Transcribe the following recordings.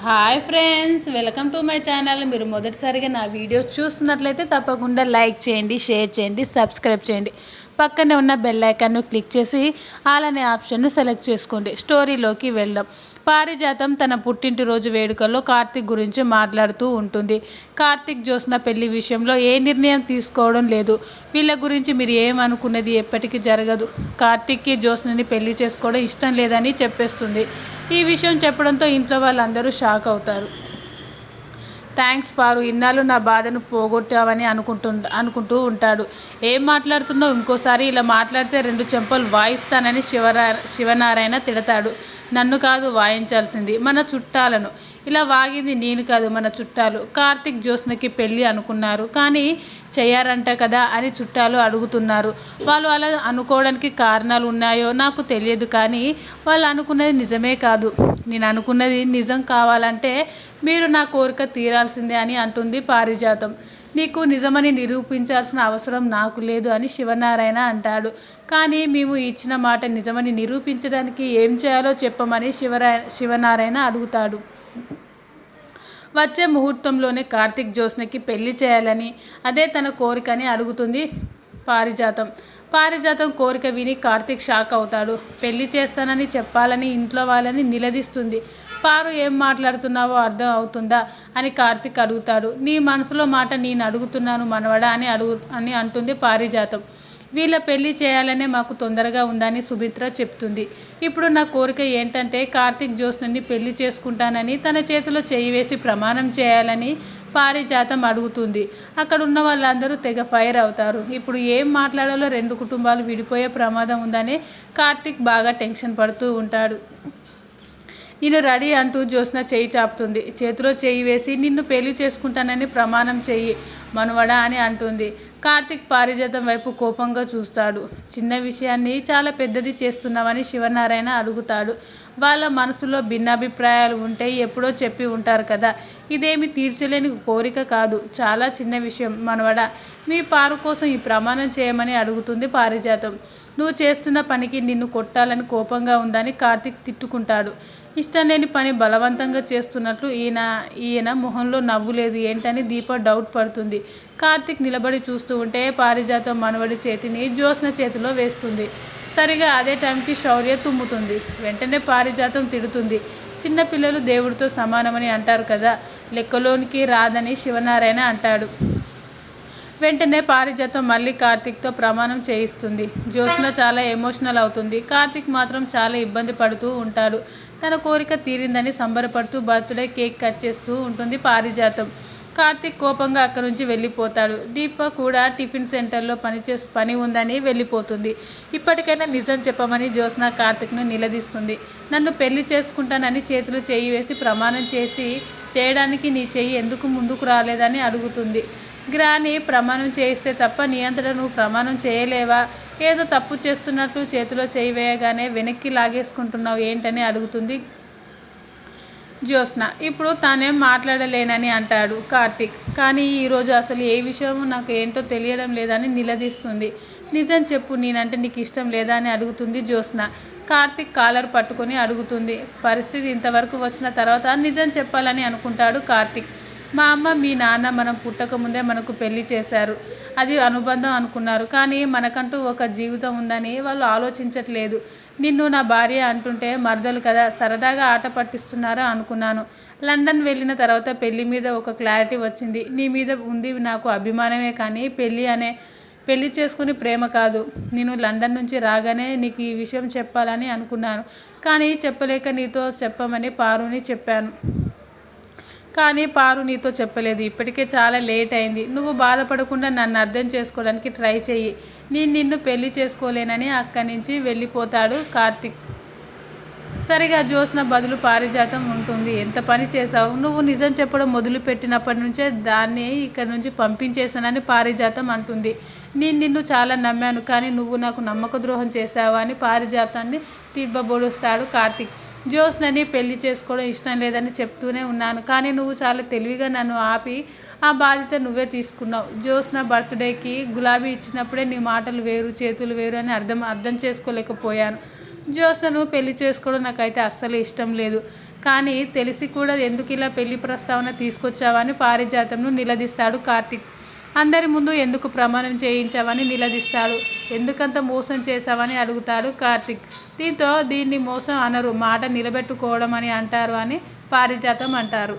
Hi friends, welcome to my channel. మీరు మొదటిసారిగా నా వీడియోస్ చూస్తున్నట్లయితే తప్పకుండా లైక్ చేయండి, షేర్ చేయండి, సబ్స్క్రైబ్ చేయండి. పక్కనే ఉన్న బెల్ ఐకాన్ను క్లిక్ చేసి ఆల్ అనే ఆప్షన్ను సెలెక్ట్ చేసుకోండి. స్టోరీలోకి వెళ్దాం. పారిజాతం తన పుట్టినరోజు వేడుకల్లో కార్తీక్ గురించి మాట్లాడుతూ ఉంటుంది. కార్తీక్ జ్యోత్స్న పెళ్లి విషయంలో ఏ నిర్ణయం తీసుకోవడం లేదు. వీళ్ళ గురించి మీరు ఏమనుకున్నది ఎప్పటికీ జరగదు. కార్తీక్కి జ్యోత్స్నని పెళ్లి చేసుకోవడం ఇష్టం లేదని చెప్పేస్తుంది. ఈ విషయం చెప్పడంతో ఇంట్లో వాళ్ళందరూ షాక్ అవుతారు. థ్యాంక్స్ పారు, ఇన్నాళ్ళు నా బాధను పోగొట్టావని అనుకుంటూ ఉంటాడు. ఏం మాట్లాడుతున్నావు, ఇంకోసారి ఇలా మాట్లాడితే 2 చెంపలు వాయిస్తానని శివనారాయణ తిడతాడు. నన్ను కాదు వాయించాల్సింది, మన చుట్టాలను. ఇలా వాగింది నేను కాదు, మన చుట్టాలు. కార్తీక్ జ్యోత్స్నకి పెళ్ళి అనుకున్నారు, కానీ చెయ్యారంట కదా అని చుట్టాలు అడుగుతున్నారు. వాళ్ళు అలా అనుకోవడానికి కారణాలు ఉన్నాయో నాకు తెలియదు, కానీ వాళ్ళు అనుకున్నది నిజమే కాదు. నేను అనుకున్నది నిజం కావాలంటే మీరు నా కోరిక తీరాల్సిందే అని అంటుంది పారిజాతం. నీకు నిజమని నిరూపించాల్సిన అవసరం నాకు లేదు అని శివనారాయణ అంటాడు. కానీ మేము ఇచ్చిన మాట నిజమని నిరూపించడానికి ఏం చేయాలో చెప్పమని శివనారాయణ అడుగుతాడు. వచ్చే ముహూర్తంలోనే కార్తీక్ జ్యోత్స్నకి పెళ్లి చేయాలని, అదే తన కోరికని అడుగుతుంది పారిజాతం కోరిక విని కార్తీక్ షాక్ అవుతాడు. పెళ్లి చేస్తానని చెప్పాలని ఇంట్లో వాళ్ళని నిలదీస్తుంది. పారు, ఏం మాట్లాడుతున్నావో అర్థం అవుతుందా అని కార్తీక్ అడుగుతాడు. నీ మనసులో మాట నేను అడుగుతున్నాను మనవడా అని అంటుంది పారిజాతం. వీళ్ళ పెళ్లి చేయాలనే మాకు తొందరగా ఉందని సుమిత్ర చెప్తుంది. ఇప్పుడు నా కోరిక ఏంటంటే కార్తీక్ జ్యోత్స్నని పెళ్లి చేసుకుంటానని తన చేతిలో చేయి వేసి ప్రమాణం చేయాలని పారిజాతం అడుగుతుంది. అక్కడ ఉన్న వాళ్ళందరూ తెగ ఫైర్ అవుతారు. ఇప్పుడు ఏం మాట్లాడాలో 2 కుటుంబాలు విడిపోయే ప్రమాదం ఉందని కార్తీక్ బాగా టెన్షన్ పడుతూ ఉంటాడు. నేను రెడీ అంటూ జ్యోత్స్న చేయి చాపుతుంది. చేతిలో చేయి వేసి నిన్ను పెళ్లి చేసుకుంటానని ప్రమాణం చెయ్యి మనవడా అని అంటుంది. కార్తీక్ పారిజాతం వైపు కోపంగా చూస్తాడు. చిన్న విషయాన్ని చాలా పెద్దది చేస్తున్నామని శివనారాయణ అడుగుతాడు. వాళ్ళ మనసులో భిన్నాభిప్రాయాలు ఉంటే ఎప్పుడో చెప్పి ఉంటారు కదా. ఇదేమి తీర్చలేని కోరిక కాదు, చాలా చిన్న విషయం మనవడా. మీ పారు కోసం ఈ ప్రమాణం చేయమని అడుగుతుంది పారిజాతం. నువ్వు చేస్తున్న పనికి నిన్ను కొట్టాలని కోపంగా ఉందని కార్తీక్ తిట్టుకుంటాడు. ఇష్టం లేని పని బలవంతంగా చేస్తున్నట్లు ఈయన మొహంలో నవ్వు లేదు ఏంటని దీప డౌట్ పడుతుంది. కార్తీక్ నిలబడి చూస్తూ ఉంటే పారిజాతం మనవడి చేతిని జ్యోత్స్న చేతిలో వేస్తుంది. సరిగా అదే టైంకి శౌర్య తుమ్ముతుంది. వెంటనే పారిజాతం తిడుతుంది. చిన్నపిల్లలు దేవుడితో సమానమని అంటారు కదా, లెక్కలోనికి రాదని శివనారాయణ అంటాడు. వెంటనే పారిజాతం మళ్ళీ కార్తీక్తో ప్రమాణం చేయిస్తుంది. జ్యోత్స్న చాలా ఎమోషనల్ అవుతుంది. కార్తీక్ మాత్రం చాలా ఇబ్బంది పడుతూ ఉంటాడు. తన కోరిక తీరిందని సంబరపడుతూ బర్త్డే కేక్ కట్ చేస్తూ ఉంటుంది పారిజాతం. కార్తీక్ కోపంగా అక్కడి నుంచి వెళ్ళిపోతాడు. దీప కూడా టిఫిన్ సెంటర్లో పని ఉందని వెళ్ళిపోతుంది. ఇప్పటికైనా నిజం చెప్పమని జ్యోత్స్న కార్తీక్ను నిలదీస్తుంది. నన్ను పెళ్లి చేసుకుంటానని చేతులు చేయి వేసి ప్రమాణం చేయడానికి నీ చెయ్యి ఎందుకు ముందుకు రాలేదని అడుగుతుంది. గ్రాని ప్రమాణం చేయిస్తే తప్ప నీ అంతటా నువ్వు ప్రమాణం చేయలేవా? ఏదో తప్పు చేస్తున్నట్లు చేతిలో చేయి వేయగానే వెనక్కి లాగేసుకుంటున్నావు ఏంటని అడుగుతుంది జ్యోత్స్న. ఇప్పుడు తానేం మాట్లాడలేనని అంటాడు కార్తీక్. కానీ ఈరోజు అసలు ఏ విషయమో నాకు ఏంటో తెలియడం లేదని నిలదీస్తుంది. నిజం చెప్పు, నేనంటే నీకు ఇష్టం లేదా అని అడుగుతుంది జ్యోత్స్న. కార్తీక్ కాలర్ పట్టుకొని అడుగుతుంది. పరిస్థితి ఇంతవరకు వచ్చిన తర్వాత నిజం చెప్పాలని అనుకుంటాడు కార్తీక్. మా అమ్మ మీ నాన్న మనం పుట్టకముందే మనకు పెళ్లి చేశారు. అది అనుబంధం అనుకున్నారు, కానీ మనకంటూ ఒక జీవితం ఉందని వాళ్ళు ఆలోచించట్లేదు. నిన్ను నా భార్య అంటుంటే మరదలు కదా, సరదాగా ఆట పట్టిస్తున్నారా అనుకున్నాను. లండన్ వెళ్ళిన తర్వాత పెళ్లి మీద ఒక క్లారిటీ వచ్చింది. నీ మీద ఉంది నాకు అభిమానమే, కానీ పెళ్లి చేసుకుని ప్రేమ కాదు. నేను లండన్ నుంచి రాగానే నీకు ఈ విషయం చెప్పాలని అనుకున్నాను, కానీ చెప్పలేక నీతో చెప్పమని పారుని చెప్పాను. కానీ పారు నీతో చెప్పలేదు. ఇప్పటికే చాలా లేట్ అయింది. నువ్వు బాధపడకుండా నన్ను అర్థం చేసుకోవడానికి ట్రై చెయ్యి. నిన్ను పెళ్లి చేసుకోలేనని అక్కడి నుంచి వెళ్ళిపోతాడు కార్తీక్. సరిగా జ్యోత్స్న బదులు పారిజాతం ఉంటుంది. ఎంత పని చేశావు నువ్వు, నిజం చెప్పడం మొదలుపెట్టినప్పటి నుంచే దాన్ని ఇక్కడి నుంచి పంపించేశానని పారిజాతం అంటుంది. నిన్ను చాలా నమ్మాను, కానీ నువ్వు నాకు నమ్మక ద్రోహం చేశావు అని పారిజాతాన్ని తిబ్బబొడుస్తాడు కార్తీక్. జ్యోత్స్నని పెళ్లి చేసుకోవడం ఇష్టం లేదని చెప్తూనే ఉన్నాను, కానీ నువ్వు చాలా తెలివిగా నన్ను ఆపి ఆ బాధ్యత నువ్వే తీసుకున్నావు. జ్యోత్స్న బర్త్డేకి గులాబీ ఇచ్చినప్పుడే నీ మాటలు వేరు చేతులు వేరు అని అర్థం చేసుకోలేకపోయాను. జ్యోత్స్నను పెళ్లి చేసుకోవడం నాకైతే అస్సలు ఇష్టం లేదు, కానీ తెలిసి కూడా ఎందుకు ఇలా పెళ్లి ప్రస్తావన తీసుకొచ్చావని పారిజాతంను నిలదీస్తాడు కార్తీక్. అందరి ముందు ఎందుకు ప్రమాణం చేయించావని నిలదీస్తాడు. ఎందుకంత మోసం చేశావని అడుగుతాడు కార్తీక్. దీంతో దీన్ని మోసం అనరు, మాట నిలబెట్టుకోవడం అని అంటారు అని పారిజాతం అంటారు.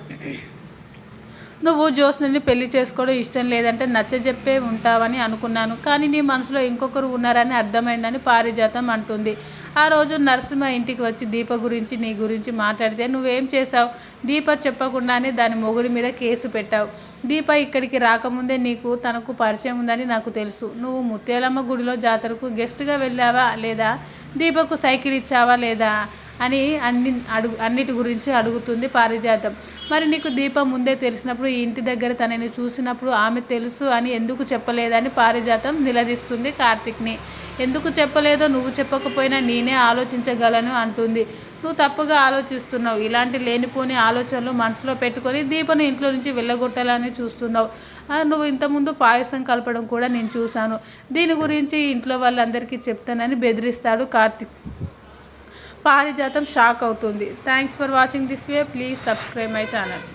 నువ్వు జ్యోత్స్నని పెళ్లి చేసుకోవడం ఇష్టం లేదంటే నచ్చజెప్పే ఉంటావని అనుకున్నాను, కానీ నీ మనసులో ఇంకొకరు ఉన్నారని అర్థమైందని పారిజాతం అంటుంది. ఆ రోజు నరసింహ ఇంటికి వచ్చి దీప గురించి నీ గురించి మాట్లాడితే నువ్వేం చేశావు? దీప చెప్పకుండానే దాని మొగుడి మీద కేసు పెట్టావు. దీప ఇక్కడికి రాకముందే నీకు తనకు పరిచయం ఉందని నాకు తెలుసు. నువ్వు ముత్యాలమ్మ గుడిలో జాతరకు గెస్ట్గా వెళ్ళావా లేదా, దీపకు సైకిల్ ఇచ్చావా లేదా అని అన్నిటి గురించి అడుగుతుంది పారిజాతం. మరి నీకు దీప ముందే తెలిసినప్పుడు ఈ ఇంటి దగ్గర తనని చూసినప్పుడు ఆమె తెలుసు అని ఎందుకు చెప్పలేదని పారిజాతం నిలదీస్తుంది కార్తీక్ని. ఎందుకు చెప్పలేదో నువ్వు చెప్పకపోయినా నేనే ఆలోచించగలను అంటుంది. నువ్వు తప్పుగా ఆలోచిస్తున్నావు. ఇలాంటి లేనిపోని ఆలోచనలు మనసులో పెట్టుకొని దీపను ఇంట్లో నుంచి వెళ్ళగొట్టాలని చూస్తున్నావు. నువ్వు ఇంతకుముందు పాయసం కలపడం కూడా నేను చూశాను. దీని గురించి ఇంట్లో వాళ్ళందరికీ చెప్తానని బెదిరిస్తాడు కార్తీక్. పారిజాతం షాక్ అవుతుంది. Thanks for watching this video. Please subscribe my channel.